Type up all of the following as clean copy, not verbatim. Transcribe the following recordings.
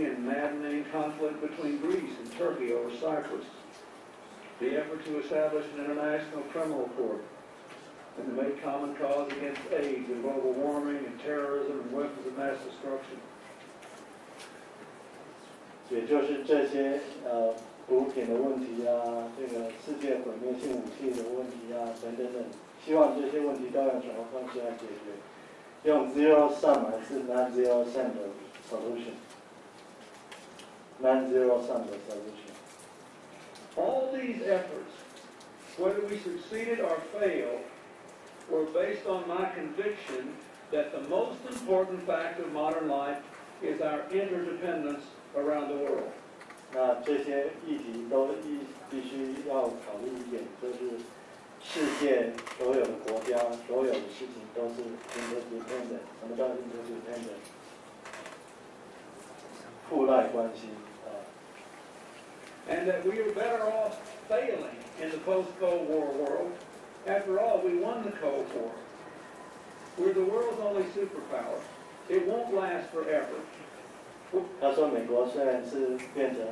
and maddening conflict between Greece and Turkey over Cyprus, the effort to establish an international criminal court, and to make common cause against AIDS and global warming and terrorism and weapons of mass destruction. 也就是这些毒品的问题啊，这个世界毁灭性武器的问题啊，等等等，希望这些问题都用什么方式来解决？用 zero sum 还是 non-zero sum 的 solution？non-zero sum 的 solution。 All these efforts, whether we succeeded or failed, were based on my conviction that the most important fact of modern life is our interdependence around the world. 那这些议题都必须要考虑一点，就是世界所有的国家、所有的事情都是 interdependent。什么叫 interdependent？ 互赖关系啊。And that we are better off failing in the post-Cold War world. After all, we won the Cold War. We're the world's only superpower. It won't last forever. 他说，美国虽然是变成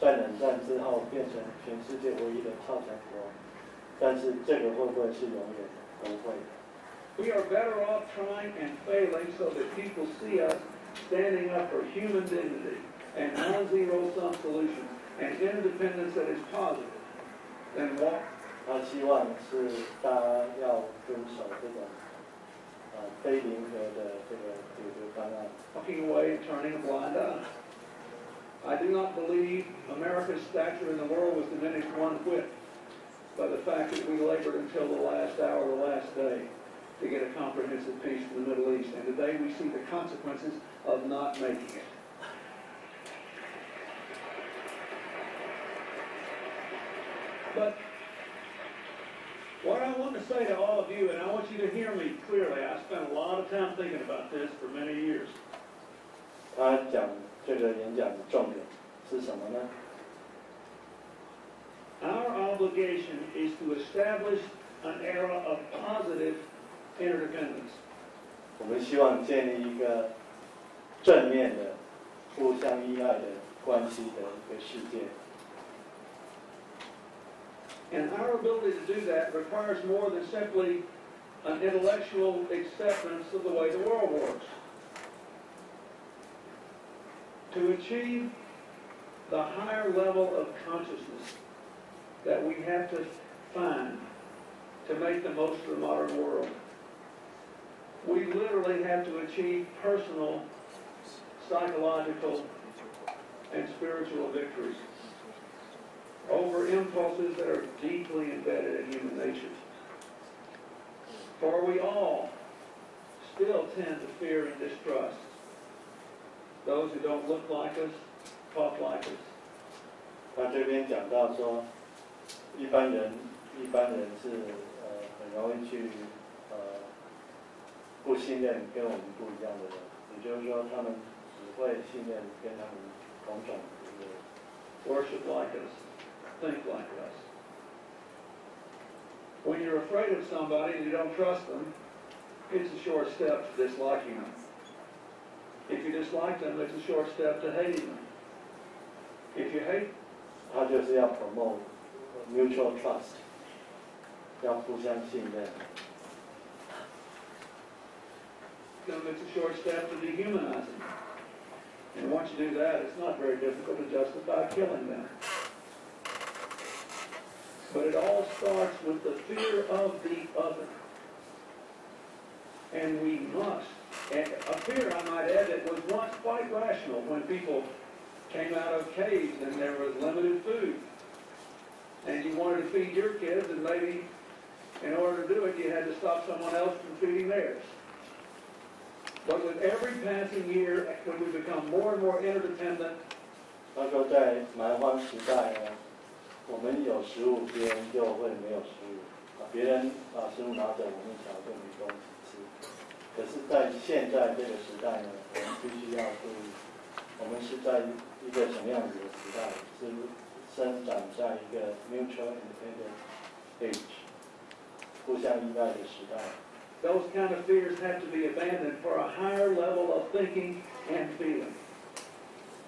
在冷战之后变成全世界唯一的超强国，但是这个会不会是永远的？不会的。We are better off trying and failing so that people see us standing up for human dignity and non-zero-sum solutions and interdependence that is positive than walk. 他希望是大家要遵守这种非零和的这个解决方案。Walking away and turning a blind eye. I do not believe America's stature in the world was diminished one whit by the fact that we labored until the last hour, the last day, to get a comprehensive peace in the Middle East. And today we see the consequences of not making it. But what I want to say to all of you, and I want you to hear me clearly, I spent a lot of time thinking about this for many years. 他讲这个演讲的重点是什么呢？ Our obligation is to establish an era of positive interdependence. 我们希望建立一个正面的、互相依赖的关系的一个世界。 And our ability to do that requires more than simply an intellectual acceptance of the way the world works. To achieve the higher level of consciousness that we have to find to make the most of the modern world, we literally have to achieve personal, psychological, and spiritual victories over impulses that are deeply embedded in human nature. For we all still tend to fear and distrust those who don't look like us, talk like us. 他这边讲到说，一般人是很容易去不信任跟我们不一样的人，也就是说，他们只会信任跟他们同种的人。Worship like us, think like us. When you're afraid of somebody and you don't trust them, it's a short step to disliking them. If you dislike them, it's a short step to hating them. If you hate, 他就是要 promote mutual trust， 要互相信任。 them, it's a short step to dehumanizing them. And once you do that, it's not very difficult to justify killing them. But it all starts with the fear of the other. And we must, and a fear, I might add, that was once quite rational when people came out of caves and there was limited food. And you wanted to feed your kids, and maybe in order to do it, you had to stop someone else from feeding theirs. But with every passing year, when we become more and more interdependent, 他说，在蛮荒时代呢，我们有食物，别人就会没有食物。别人把食物拿走，我们小就没东西吃。可是，在现在这个时代呢，我们必须要注意，我们是在一个什么样子的时代？是生长在一个 mutual independent age， 互相依赖的时代。 those kind of fears have to be abandoned for a higher level of thinking and feeling.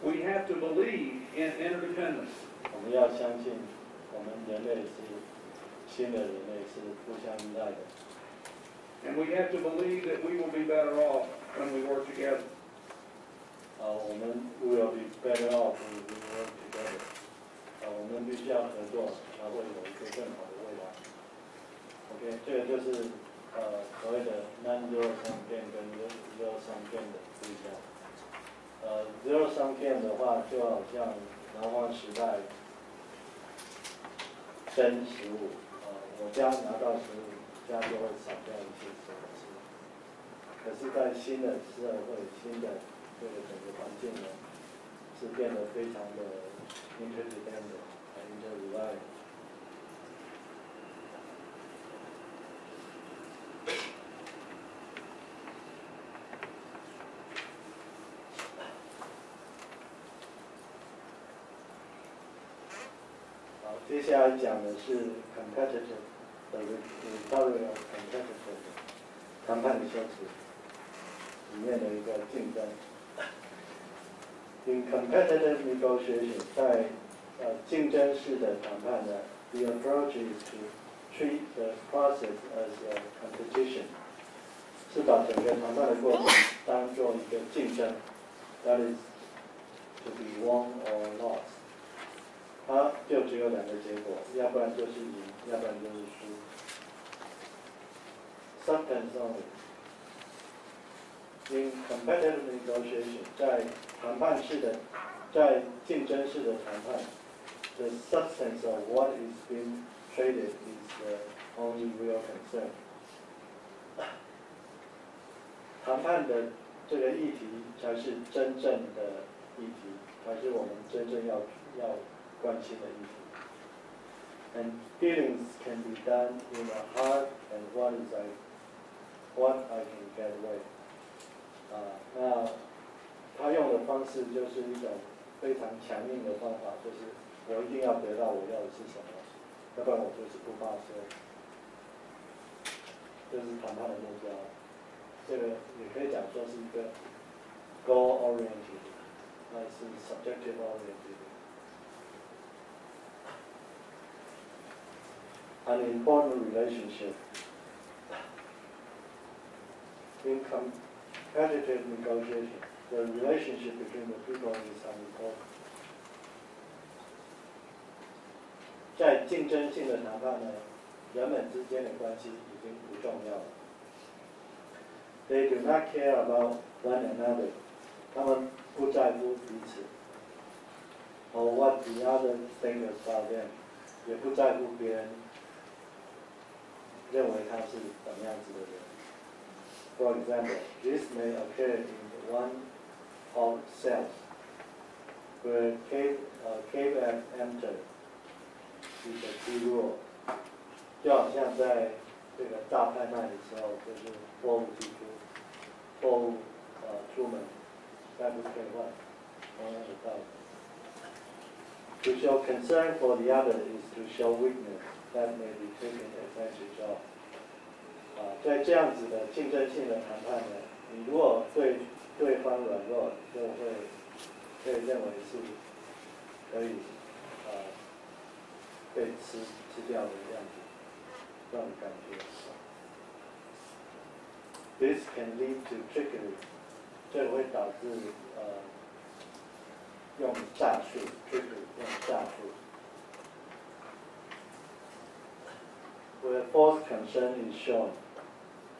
We have to believe in interdependence. 我们要相信，我们人类是新的人类是互相依赖的。And we have to believe that we will be better off when we work together. 我们 will be better off when we work together. 我们必须要合作，才会有一个更好的未来。OK， 这个就是所谓的 non-zero sum game 跟 zero sum game 的不一样。zero sum game 的话，就好像南方时代争15，我家拿到15，家就会少掉一些什么事。可是，在新的社会、新的这个整个环境呢，是变得非常的 interdependent 和 interreliant。好，接下来讲的是 competitive 的 rhetoric of competitive 谈判的修辞里面的一个竞争。In competitive negotiation， 在竞争式的谈判呢 ，the approach is to treat the process as a competition， 是把整个谈判的过程当做一个竞争 ，that is to be won or lost。它就只有两个结果，要不然就是赢，要不然就是输。Substance only。In competitive negotiation， 在谈判式的，在竞争式的谈判 ，the substance of what is being traded is the only real concern。谈判的这个议题才是真正的议题，才是我们真正要关心的议题。And dealings can be done in a heart and what I can get away。那他用的方式就是一种非常强硬的方法，就是我一定要得到我要的是什么，要不然我就是不罢休。这是谈判的目标。这个也可以讲说是一个 goal oriented， 那是 subjective oriented。An important relationship in competitive negotiation, the relationship between the people is unimportant. 在竞争性的谈判呢，人们之间的关系已经不重要了。They do not care about one another. 他们不在乎彼此。Or what the other thinks about them. 也不在乎别人认为他是怎么样子的人。For example, this may occur in one of cells, where KF entered is a key rule. 就好像在这个大拍卖的时候，就是货物进出，货物出门，概不退换，同样的道理。To show concern for the other is to show weakness that may be taken advantage of. 在这样子的竞争性的谈判呢，你如果对对方软弱，就会被认为是可以被吃掉的样子，这种感觉。This can lead to trickery， 这会导致用诈术 ，trickery 用诈术。Where false concern is shown,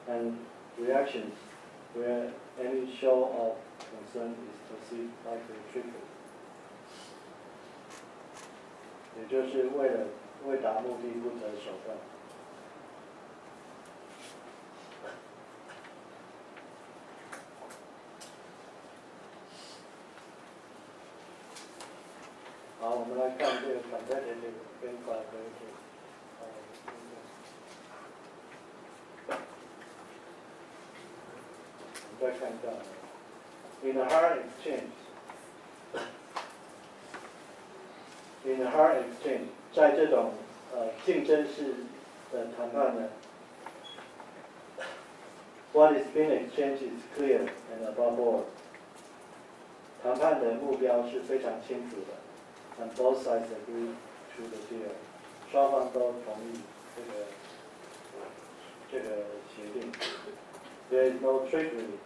and reactions where any show of concern is perceived like a trickery， 也就是为达目的不择手段。好，我们来看这个 competitive 跟 collaborative。再看一下 ，in a hard exchange，in a hard exchange， 在这种竞争式的谈判呢 ，what is being exchanged is clear and above all。谈判的目标是非常清楚的 ，and both sides agree to the deal， 双方都同意这个协定。There is no trickery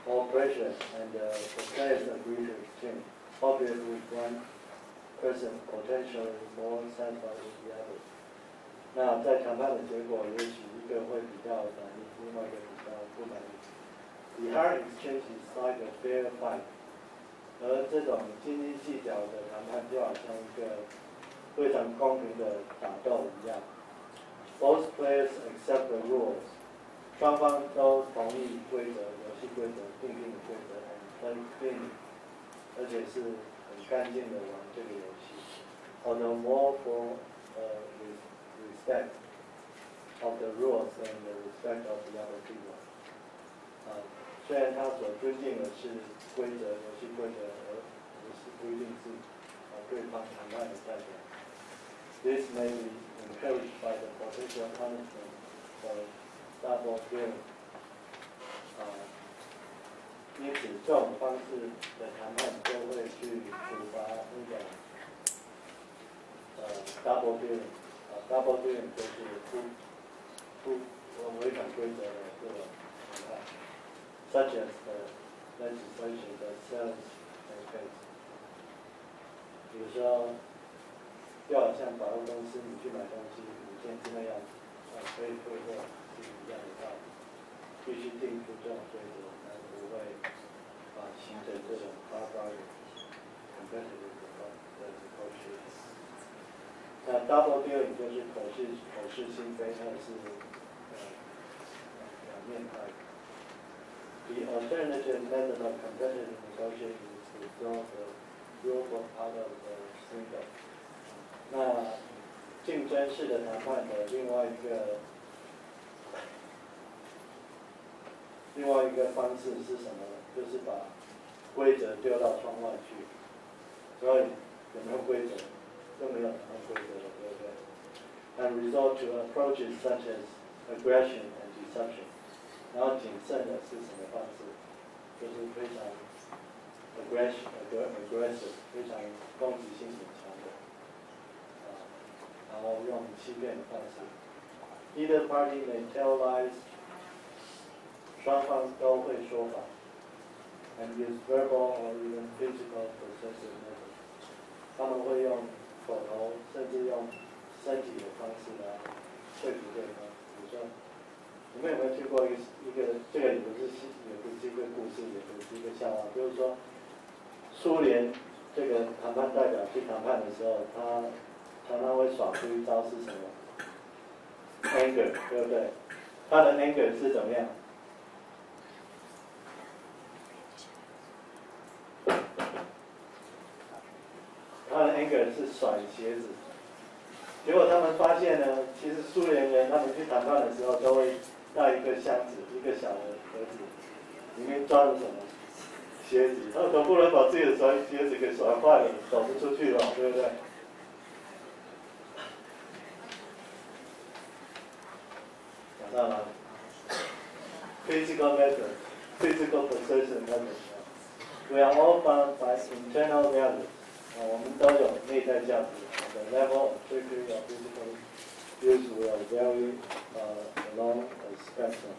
or pressure, and the players agree to exchange, albeit with one person potentially more satisfied with the other。那在谈判的结果，也许一个会比较满意，另外一个比较不满意。The hard exchange is like a fair fight， 而这种斤斤计较的谈判就好像一个非常公平的打斗一样。Both players accept the rules， 双方都同意规则、游戏规则、定的规则 and play clean， 而且是很干净的玩这个游戏。Although more for respect of the rules and the respect of the other people。虽然他所尊敬的是规则、游戏规则，而不是不一定是对方谈判的代表。This may be encouraged by the potential punishment for double dealing。因此，这种方式的谈判就会去处罚那种double dealing。double dealing 就是违反规则的这种谈判。Such as the legislation that sells and pays。比如说，就好像百货公司，你去买东西5天之内要可以退货是一样的道理，必须定出这种规则，才不会形成这种fair bargain competitive negotiation。那 double dealing 就是口是心非，它是两面派。The alternative method of competitive negotiation is to draw the rule out of the single。那竞争式的谈判的另外一个方式是什么呢？就是把规则丢到窗外去。所以有没有规则？都没有谈判规则了，对不对？ And resort to approaches such as aggression and deception。然后谨慎的是什么方式？就是非常 aggressive， 非常攻击性很强的，然后用欺骗的方式。Either party may tell lies， 双方都会说谎 ，and use verbal or even physical persuasive methods。他们会用口头，甚至用身体的方式来说服对方。比如说，你们有没有听过一个这个也不是一个故事，也不是一个笑话，就是说，苏联这个谈判代表去谈判的时候，他常常会耍出一招是什么 ？anger， 对不对？他的 anger 是怎么样？他的 anger 是甩鞋子。结果他们发现呢，其实苏联人他们去谈判的时候都会带一个箱子，一个小的盒子，里面装着什么？鞋子。他总不能把自己的鞋子给甩坏了，走不出去了，对不对？讲到了 ，physical method, physical persuasion method. We are all bound by internal values. 我们都有内在价值。The level of trickery of physical use will vary along a spectrum.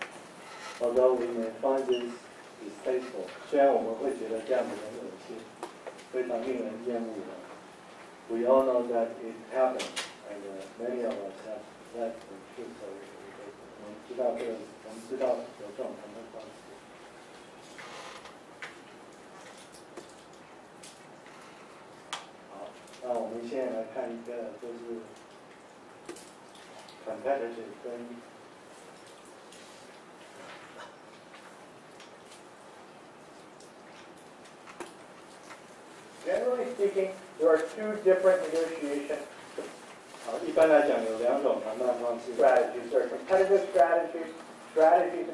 Although we may find this distasteful， 虽然我们会觉得这样子很恶心，非常令人厌恶的。We all know that it happens, and many of us have that truth. 我们知道有这种谈判方式。那我们现在来看一个，就是 competitive 跟 Generally speaking, there are two different negotiation 一般来讲有2种谈判方式。strategies. There are competitive strategies,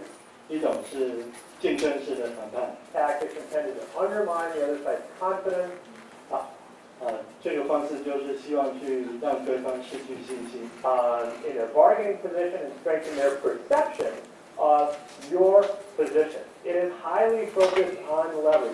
一种是竞争式的谈判。tactics intended to undermine the other side's confidence. 这个方式就是希望去让对方失去信心。In a bargaining position and strengthen their perception of your position. It is highly focused on leverage.